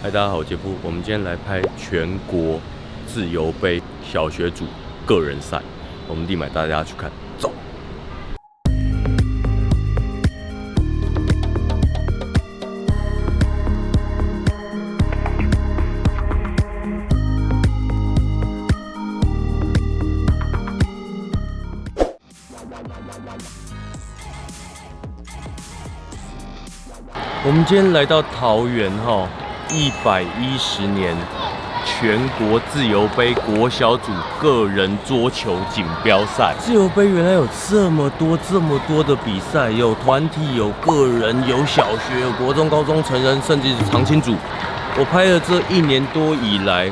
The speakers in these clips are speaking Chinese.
嗨，大家好，我杰夫。我们今天来拍全国自由杯小学组个人赛，我们立马带大家去看，走。我们今天来到桃园110年全国自由杯国小组个人桌球锦标赛。自由杯原来有这么多的比赛，有团体，有个人，有小学，有国中、高中、成人，甚至是长青组。我拍了这1年多以来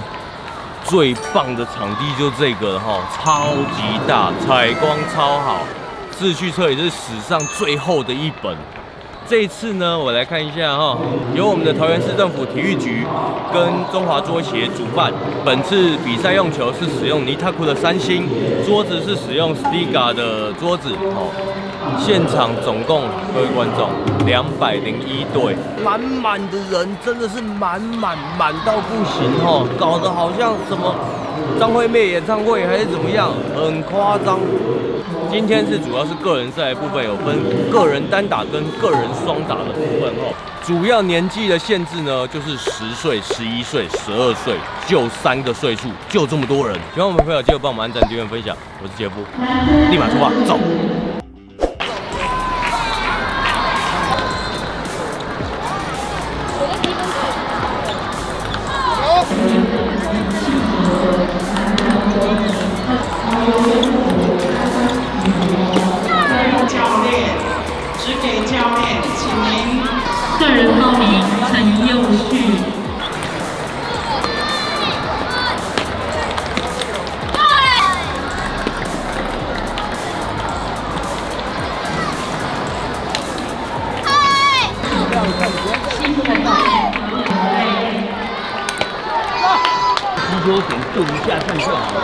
最棒的场地就这个超级大，采光超好，秩序册也是史上最厚的一本。这一次呢，我来看一下由我们的桃园市政府体育局跟中华桌协主办。本次比赛用球是使用尼塔库的3星，桌子是使用 Stiga 的桌子现场总共各位观众201对，满的人，真的是满到不行搞得好像什么张惠妹演唱会还是怎么样，很夸张。今天是主要是个人赛的部分，有分个人单打跟个人双打的部分主要年纪的限制呢，就是10岁、11岁、12岁，就3个岁数，就这么多人。喜欢我们的朋友记得帮我们按赞、订阅、分享。我是杰夫，立马出发，走。只给教练，请您个人报名陈佑旭。击球点就一下看就好了，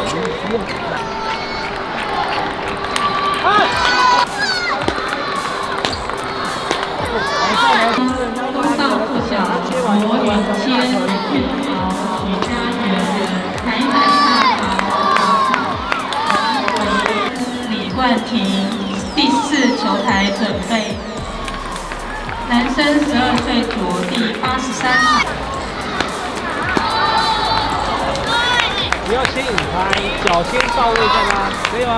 东道附小罗云谦、许豪、许家园、台南李冠廷第4球台准备。男生12岁组第83。不要先引开，脚先到位再拉，可以吗？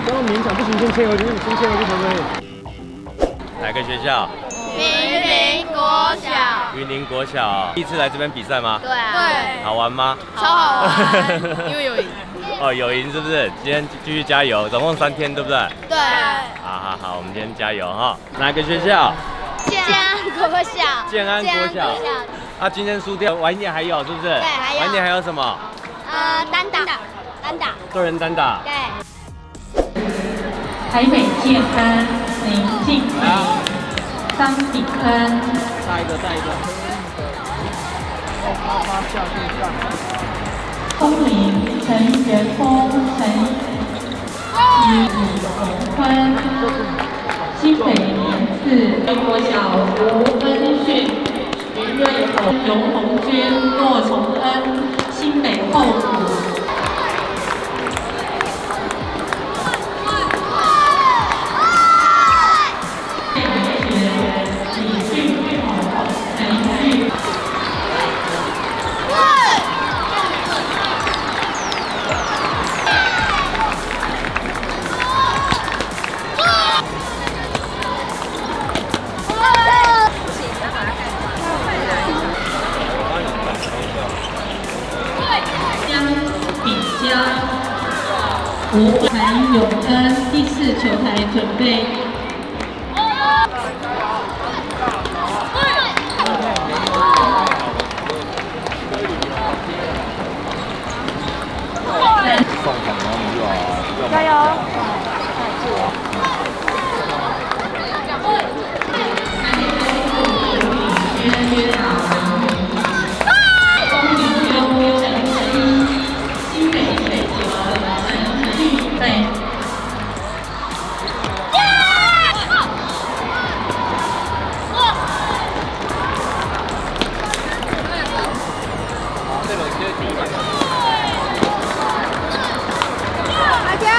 不要勉强，不行先切回去，先切回去可不可以？哪个学校？云林国小。云林国小，第一次来这边比赛吗？对啊。对。好玩吗？超好玩，因为有赢。有赢是不是？今天继续加油，总共3天，对不对？对。好，我们今天加油哪个学校？建安国小。建安国小。今天输掉，晚一点还有是不是？对，还有。晚一点还有什么？单打。个人单打。对。台北建安林静怡、张炳恩。带一个。发下线上。东林陈元峰、陈李洪坤，新北联4国小吴恩训、徐瑞宏、龙红娟、骆崇恩，新北后埔。韩永恩第4球台准备。加油！公民优陈一，新北。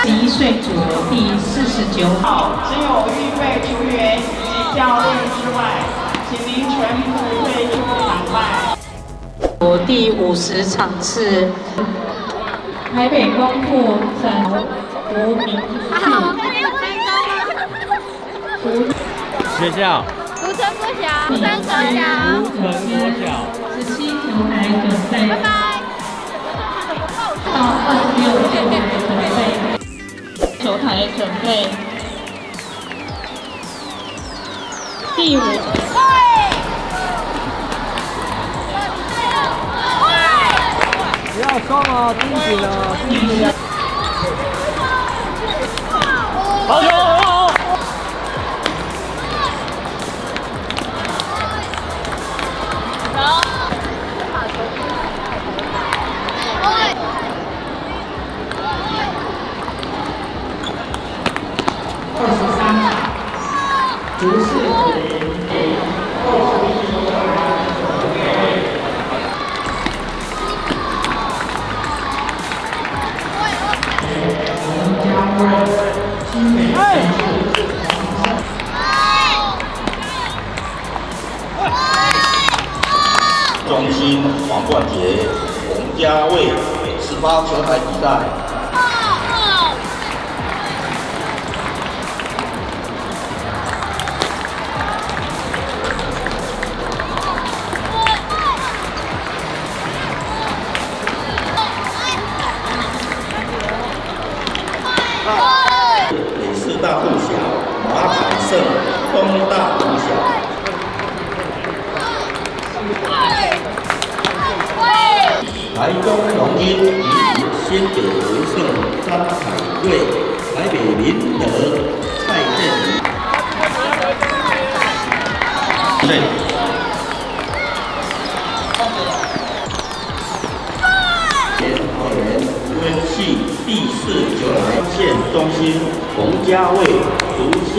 31岁组的第49号。只有预备球员以及教练之外，请您全部退出场外。第50场次，台北光复城国民学校竹城国小，3国小，竹城国小。 17球台准备，拜拜。到26球台准备，球台准备。第5。 不要松哦，盯紧了，盯紧了。好球！好！竹市中心黄冠杰、洪家卫18球台比赛。北市大附小、马凯胜、东大附小。 台中龙鹰与新北维盛张凯瑞，台北林德蔡振宇。对。前桃园温系第4球台线中心洪家卫逐线。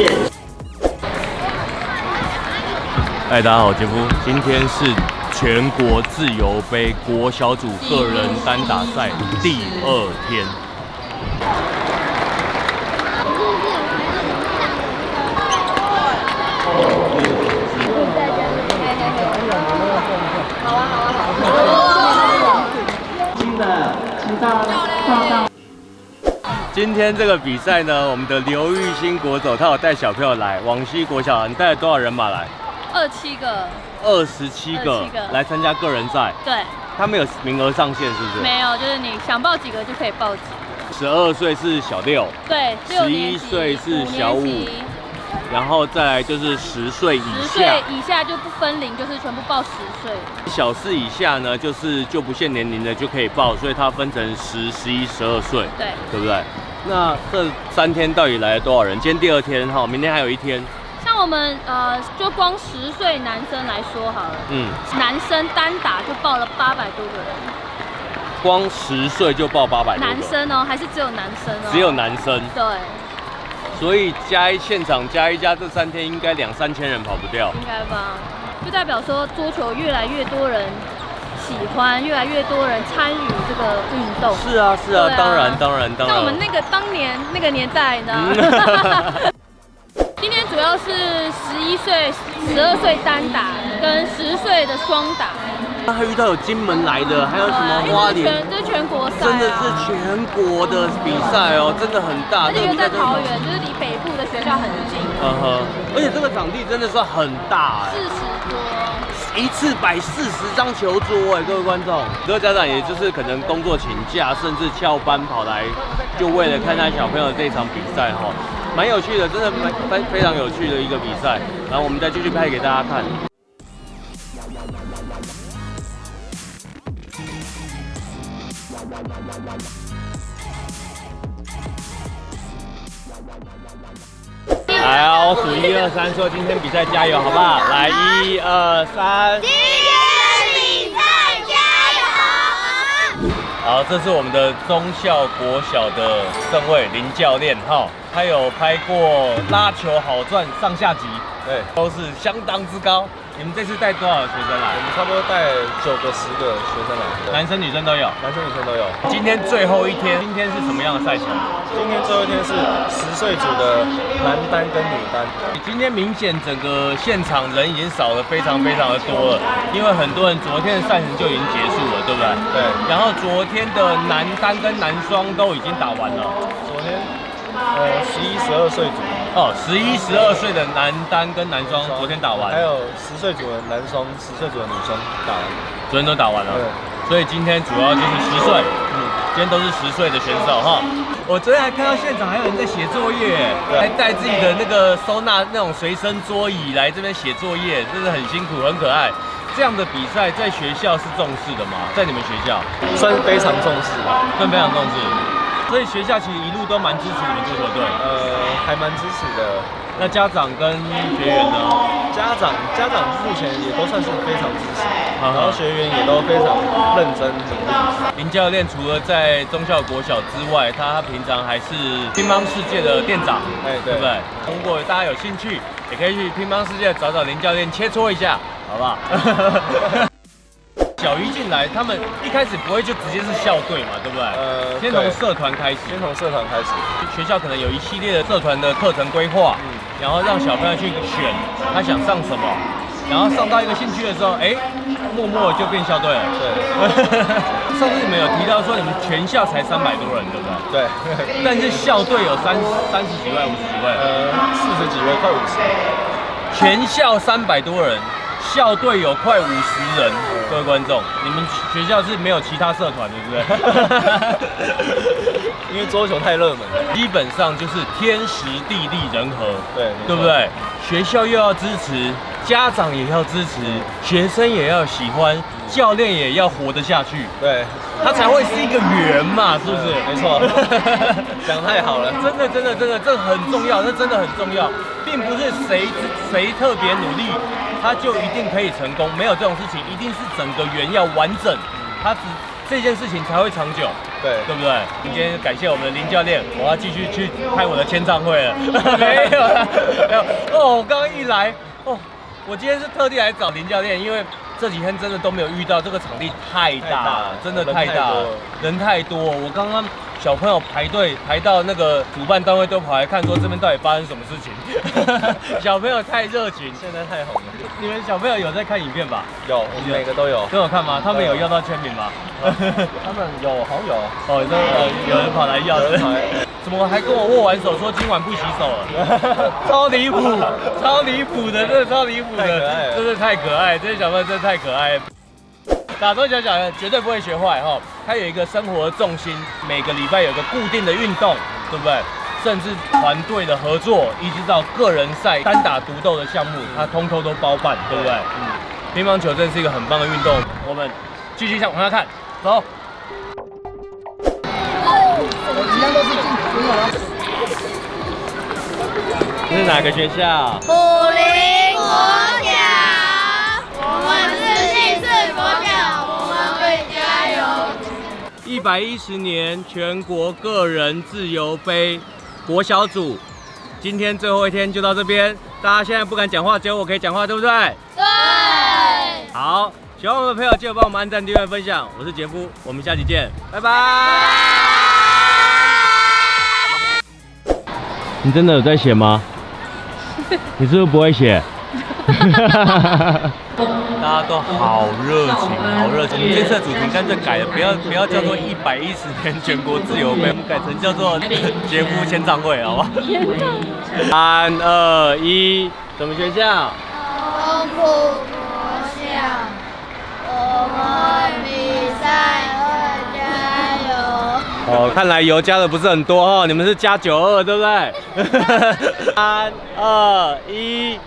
嗨，大家好，杰夫，今天是全国自由杯国小组个人单打赛第2天。新的，请到报道。今天这个比赛呢，我们的刘玉兴国手他有带小朋友来，往西国小，你带了多少人马来27个。 27个来参加个人赛，对，他们有名额上限是不是？没有，就是你想报几个就可以报几个。 12岁是小6，对11岁是小5，然后再来就是10岁以10岁下，以下就不分龄，就是全部报10岁。小4以下呢，就不限年龄的就可以报，所以它分成10、11、12岁，对，对不对？那这3天到底来了多少人？今天第2天哈，明天还有1天。 像我们就光10岁男生来说好了，男生单打就报了800多个人，光10岁就报800多个。男生哦，还是只有男生哦？只有男生。对。所以现场加一加，这3天应该2、3千人跑不掉。应该吧？就代表说桌球越来越多人喜欢，越来越多人参与这个运动。是啊，是啊，当然。像我们当年那个年代呢？今天主要是11岁、12岁单打跟10岁的双打。还遇到有金门来的，还有什么花莲，这是全国赛、啊，真的是全国的比赛哦，真的很大。而且又在桃园，就是离北部的学校很近。而且这个场地真的算很大哎，40多，一次摆40张球桌哎，各位观众，很多家长也就是可能工作请假，甚至翘班跑来，就为了看他小朋友这场比赛哈。 蛮有趣的，真的非常有趣的一个比赛，然后我们再继续拍给大家看。来啊，我数1、2、3，说今天比赛加油，好不好？来1、2、3。今天比赛加油！好，这是我们的忠孝国小的盛卫林教练哈，他有拍过拉球好赚上下集，对，都是相当之高。你们这次带多少学生来？我们差不多带9个、10个学生来，男生女生都有。男生女生都有。今天最后一天，今天是什么样的赛程？今天最后一天是10岁组的男单跟女单。今天明显整个现场人已经少了非常的多了，因为很多人昨天的赛程就已经结束了，对不对？对。然后昨天的男单跟男双都已经打完了。昨天11、12岁组。哦，11、12岁的男单跟男双昨天打完，还有10岁组的男双、10岁组的女双打完，昨天都打完了。对。所以今天主要就是10岁，今天都是10岁的选手哈。我昨天还看到现场还有人在写作业，还带自己的那个收纳那种随身桌椅来这边写作业，真的很辛苦，很可爱。这样的比赛在学校是重视的吗？在你们学校算是非常重视吧，算非常重视。所以学校其实一路都蛮支持你们足球队，还蛮支持的。那家长跟学员呢？家长目前也都算是非常支持，然后学员也都非常认真努力。林教练除了在忠孝国小之外，他平常还是乒乓世界的店长，对不对？如果大家有兴趣，也可以去乒乓世界找林教练切磋一下，好不好？小一进来，他们一开始不会就直接是校队嘛，对不对？先从社团开始。学校可能有一系列的社团的课程规划，然后让小朋友去选他想上什么，然后上到一个兴趣的时候，默默就变校队了。对。上次你们有提到说你们全校才300多人，对不对？对。但是校队有30几位、50几位，40几位，快50。全校300多人。校队有快50人，各位观众，你们学校是没有其他社团，对不对？因为桌球太热门了，基本上就是天时地利人和，对不对？学校又要支持，家长也要支持，学生也要喜欢，教练也要活得下去，对，它才会是一个圆嘛，是不是？没错，讲太好了，真的，这很重要，这真的很重要，并不是谁特别努力。他就一定可以成功，没有这种事情，一定是整个圆要完整，这件事情才会长久，对不对？今天感谢我们的林教练，我要继续去开我的签唱会了，没有哦，我刚刚一来我今天是特地来找林教练，因为这几天真的都没有遇到，这个场地太大了，真的太大了，人太多，我刚刚。小朋友排队排到那个主办单位都跑来看，说这边到底发生什么事情？小朋友太热情，现在太红了。你们小朋友有在看影片吧？有，我们每个都有。都有看吗？他们有要到签名吗？他们好像有。哦，有人跑来要的。怎么还跟我握完手说今晚不洗手了？超离谱的，真的超离谱的，真的太可爱，这些小朋友真的太可爱。打桌球小绝对不会学坏哈，他有一个生活的重心，每个礼拜有个固定的运动，对不对？甚至团队的合作，一直到个人赛、单打独斗的项目，他通通都包办，对不对？乒乓球真是一个很棒的运动，我们继续往下看，走。这是哪个学校？武林国小，我们是信士国小，我们会加油。 110年全国个人自由杯国小组，今天最后一天就到这边，大家现在不敢讲话，只有我可以讲话，对不对？对。好，喜欢我们的朋友记得帮我们按赞、订阅、分享。我是杰夫，我们下期见，拜拜。你真的有在写吗？你是不是不会写？大家都好热情，好热情。这次的主题干脆改了，不要叫做110年全国自由杯，我们改成叫做杰夫签唱会，好不好？3、2、1，什么学校？东埔国小，我们比赛会加油。哦，看来油加的不是很多哦，你们是加92，对不对？3、2、1。